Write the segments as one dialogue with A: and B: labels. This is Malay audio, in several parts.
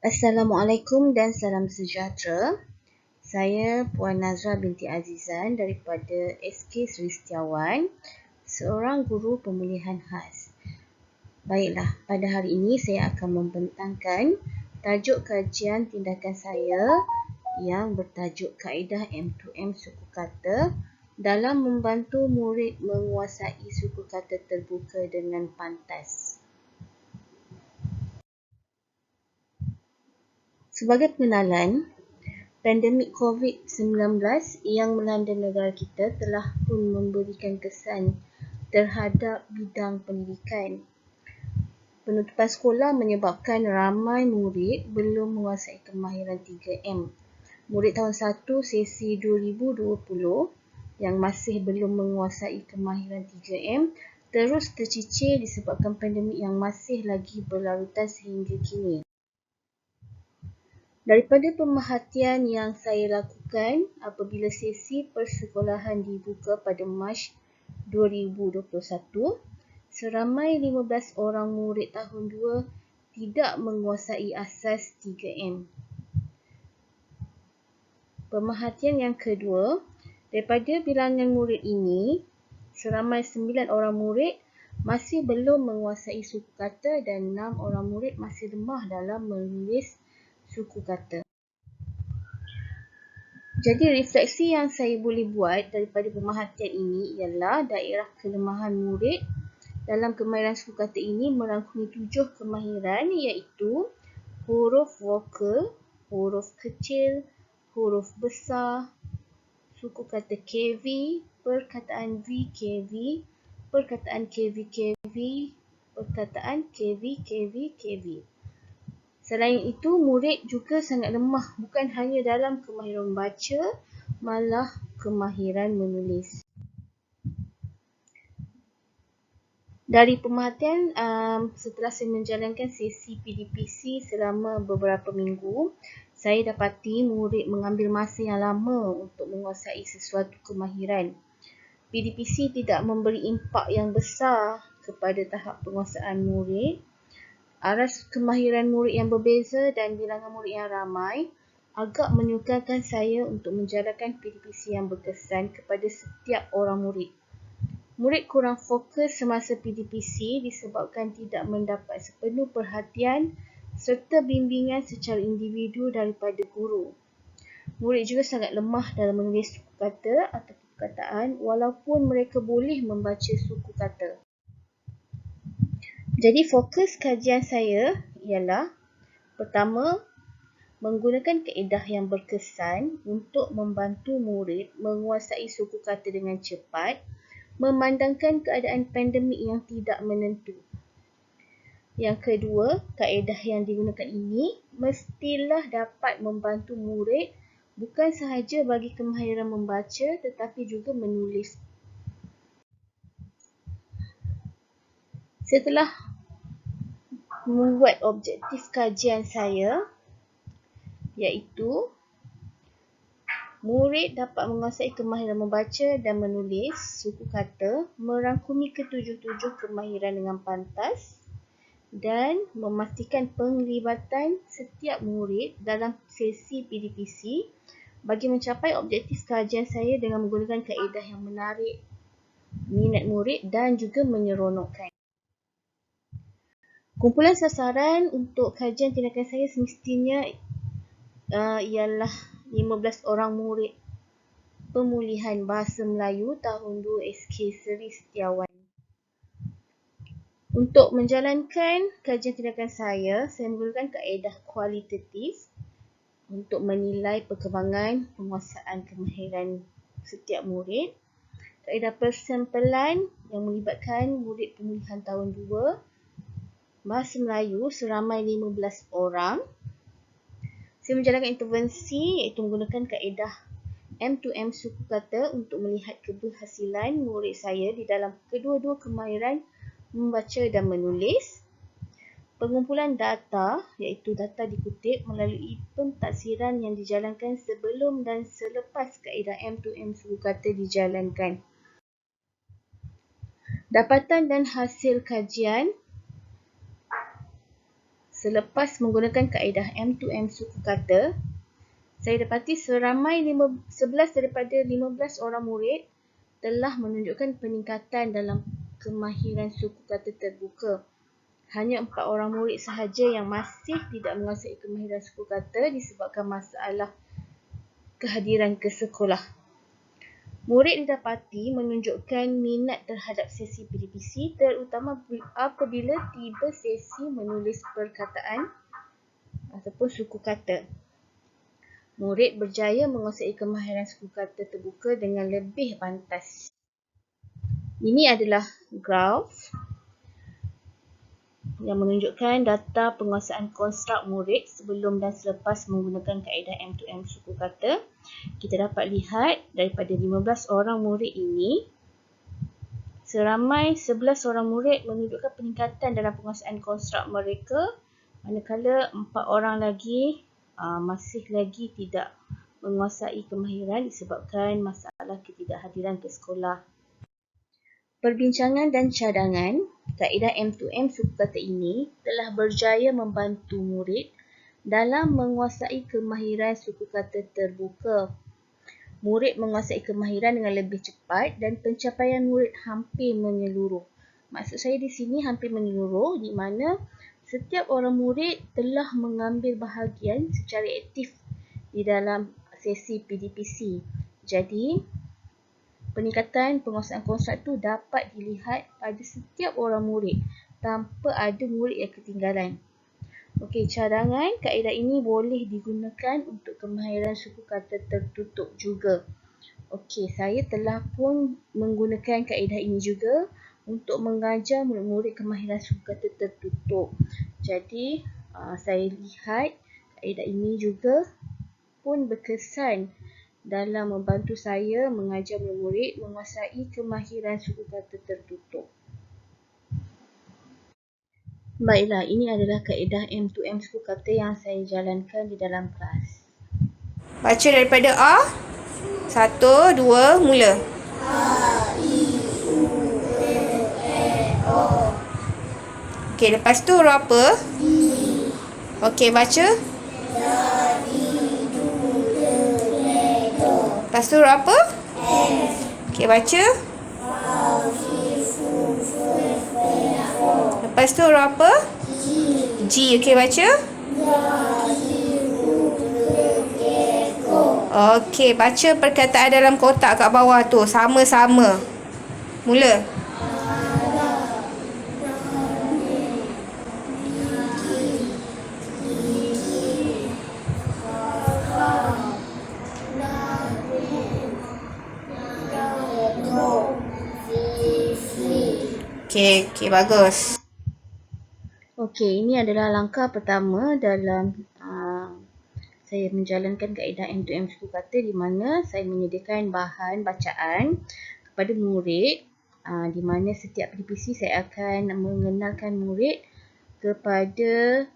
A: Assalamualaikum dan salam sejahtera. Saya Puan Nazra binti Azizan daripada SK Seri Setiawan, seorang guru pemulihan khas. Baiklah, pada hari ini saya akan membentangkan tajuk kajian tindakan saya yang bertajuk Kaedah M2M Suku Kata dalam membantu murid menguasai suku kata terbuka dengan pantas. Sebagai pengenalan, pandemik COVID-19 yang melanda negara kita telah pun memberikan kesan terhadap bidang pendidikan. Penutupan sekolah menyebabkan ramai murid belum menguasai kemahiran 3M. Murid tahun 1 sesi 2020 yang masih belum menguasai kemahiran 3M terus tercicir disebabkan pandemik yang masih lagi berlarutan sehingga kini. Daripada pemerhatian yang saya lakukan apabila sesi persekolahan dibuka pada Mac 2021, seramai 15 orang murid tahun 2 tidak menguasai asas 3M. Pemerhatian yang kedua, daripada bilangan murid ini, seramai 9 orang murid masih belum menguasai suku kata dan 6 orang murid masih lemah dalam menulis suku kata. Jadi refleksi yang saya boleh buat daripada pemerhatian ini ialah daerah kelemahan murid dalam kemahiran suku kata ini merangkumi 7 kemahiran iaitu huruf vokal, huruf kecil, huruf besar, suku kata KV, perkataan VKV, perkataan KV-KV, perkataan KV-KV-KV. Selain itu, murid juga sangat lemah bukan hanya dalam kemahiran membaca, malah kemahiran menulis. Dari pemerhatian setelah saya menjalankan sesi PDPC selama beberapa minggu, saya dapati murid mengambil masa yang lama untuk menguasai sesuatu kemahiran. PDPC tidak memberi impak yang besar kepada tahap penguasaan murid. Aras kemahiran murid yang berbeza dan bilangan murid yang ramai agak menyukarkan saya untuk menjalankan PDPC yang berkesan kepada setiap orang murid. Murid kurang fokus semasa PDPC disebabkan tidak mendapat sepenuh perhatian serta bimbingan secara individu daripada guru. Murid juga sangat lemah dalam menulis suku kata atau perkataan walaupun mereka boleh membaca suku kata. Jadi fokus kajian saya ialah pertama, menggunakan kaedah yang berkesan untuk membantu murid menguasai suku kata dengan cepat, memandangkan keadaan pandemik yang tidak menentu. Yang kedua, kaedah yang digunakan ini mestilah dapat membantu murid bukan sahaja bagi kemahiran membaca tetapi juga menulis. Setelah membuat objektif kajian saya, iaitu murid dapat menguasai kemahiran membaca dan menulis suku kata merangkumi ketujuh-tujuh kemahiran dengan pantas dan memastikan penglibatan setiap murid dalam sesi PDPC bagi mencapai objektif kajian saya dengan menggunakan kaedah yang menarik minat murid dan juga menyeronokkan. Kumpulan sasaran untuk kajian tindakan saya semestinya ialah 15 orang murid pemulihan bahasa Melayu tahun 2 SK Seri Setiawan. Untuk menjalankan kajian tindakan saya menggunakan kaedah kualitatif untuk menilai perkembangan penguasaan kemahiran setiap murid. Kaedah persampalan yang melibatkan murid pemulihan tahun 2 bahasa Melayu seramai 15 orang. Saya menjalankan intervensi iaitu menggunakan kaedah M2M suku kata untuk melihat keberhasilan murid saya di dalam kedua-dua kemahiran membaca dan menulis. Pengumpulan data iaitu data dikutip melalui pentaksiran yang dijalankan sebelum dan selepas kaedah M2M suku kata dijalankan. Dapatan dan hasil kajian selepas menggunakan kaedah M2M suku kata, saya dapati seramai 11 daripada 15 orang murid telah menunjukkan peningkatan dalam kemahiran suku kata terbuka. Hanya 4 orang murid sahaja yang masih tidak menguasai kemahiran suku kata disebabkan masalah kehadiran ke sekolah. Murid didapati menunjukkan minat terhadap sesi PDPC terutama apabila tiba sesi menulis perkataan ataupun suku kata. Murid berjaya menguasai kemahiran suku kata terbuka dengan lebih pantas. Ini adalah graf yang menunjukkan data penguasaan konstruk murid sebelum dan selepas menggunakan kaedah M2M suku kata. Kita dapat lihat daripada 15 orang murid ini, seramai 11 orang murid menunjukkan peningkatan dalam penguasaan konstruk mereka, manakala 4 orang lagi masih lagi tidak menguasai kemahiran disebabkan masalah ketidakhadiran ke sekolah. Perbincangan dan cadangan, kaedah M2M suku kata ini telah berjaya membantu murid dalam menguasai kemahiran suku kata terbuka. Murid menguasai kemahiran dengan lebih cepat dan pencapaian murid hampir menyeluruh. Maksud saya di sini hampir menyeluruh di mana setiap orang murid telah mengambil bahagian secara aktif di dalam sesi PDPC. Jadi, peningkatan penguasaan konstruk itu dapat dilihat pada setiap orang murid tanpa ada murid yang ketinggalan. Okey, cadangan kaedah ini boleh digunakan untuk kemahiran suku kata tertutup juga. Okey, saya telah pun menggunakan kaedah ini juga untuk mengajar murid-murid kemahiran suku kata tertutup. Jadi, saya lihat kaedah ini juga pun berkesan dalam membantu saya mengajar murid menguasai kemahiran suku kata tertutup. Baiklah, ini adalah kaedah M2M suku kata yang saya jalankan di dalam kelas.
B: Baca daripada A. 1, 2, mula. Okey, lepas tu huruf apa? Okey, baca. Lepas tu huruf apa? Okey, baca. Lepas tu huruf apa? G. Okey, baca. Okey, baca perkataan dalam kotak kat bawah tu. Sama-sama. Mula. Okey, bagus.
A: Okey, ini adalah langkah pertama dalam saya menjalankan kaedah M2M suku kata di mana saya menyediakan bahan bacaan kepada murid, di mana setiap PDPC saya akan mengenalkan murid kepada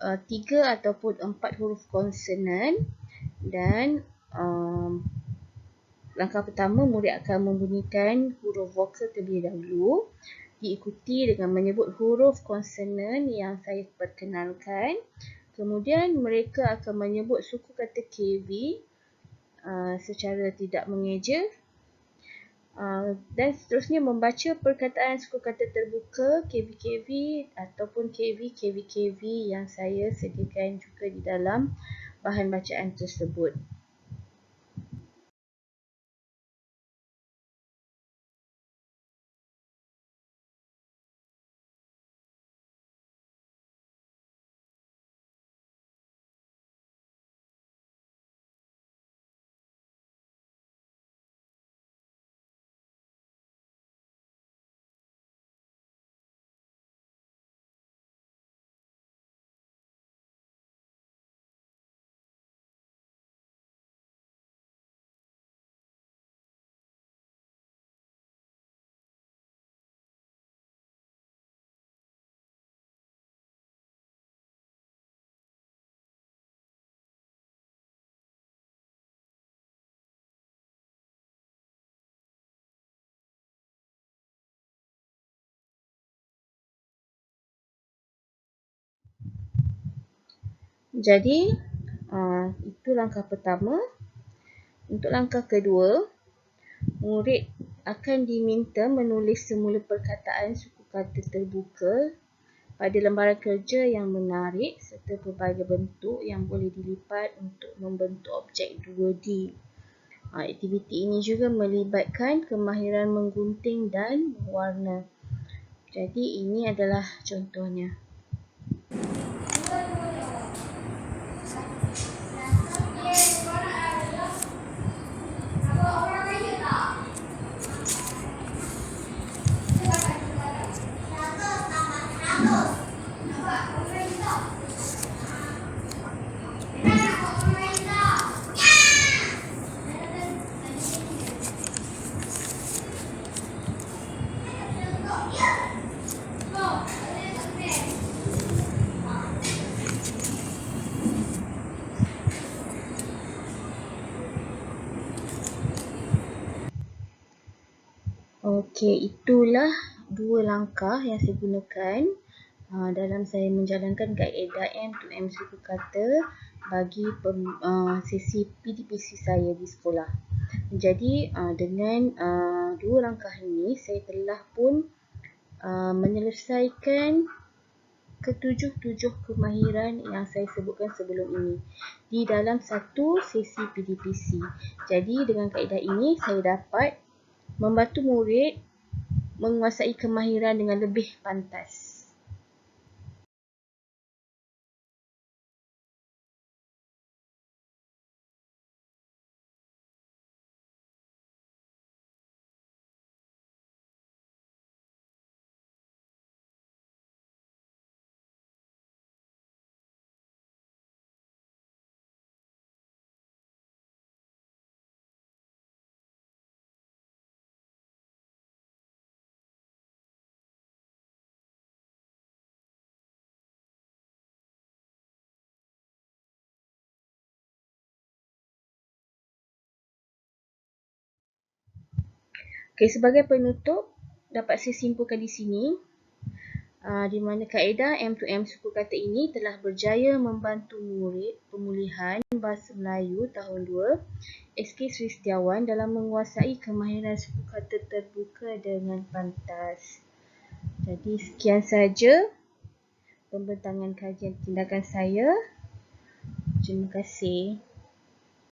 A: 3 ataupun 4 huruf konsonan dan langkah pertama murid akan membunyikan huruf vokal terlebih dahulu, diikuti dengan menyebut huruf konsonan yang saya perkenalkan. Kemudian mereka akan menyebut suku kata KV secara tidak mengeja dan seterusnya membaca perkataan suku kata terbuka KV-KV ataupun KV-KV yang saya sediakan juga di dalam bahan bacaan tersebut. Jadi, itu langkah pertama. Untuk langkah kedua, murid akan diminta menulis semula perkataan suku kata terbuka pada lembaran kerja yang menarik serta pelbagai bentuk yang boleh dilipat untuk membentuk objek 2D. Aktiviti ini juga melibatkan kemahiran menggunting dan mewarna. Jadi ini adalah contohnya. Okey, itulah 2 langkah yang saya gunakan dalam saya menjalankan kaedah M2M suku kata bagi sesi PDPC saya di sekolah. Jadi dengan 2 langkah ini saya telah pun menyelesaikan ketujuh kemahiran yang saya sebutkan sebelum ini di dalam satu sesi PDPC. Jadi dengan kaedah ini saya dapat membantu murid menguasai kemahiran dengan lebih pantas. Okey, sebagai penutup dapat saya simpulkan di sini di mana kaedah M2M suku kata ini telah berjaya membantu murid pemulihan bahasa Melayu tahun 2 SK Sri Setiawan dalam menguasai kemahiran suku kata terbuka dengan pantas. Jadi sekian saja pembentangan kajian tindakan saya. Terima kasih.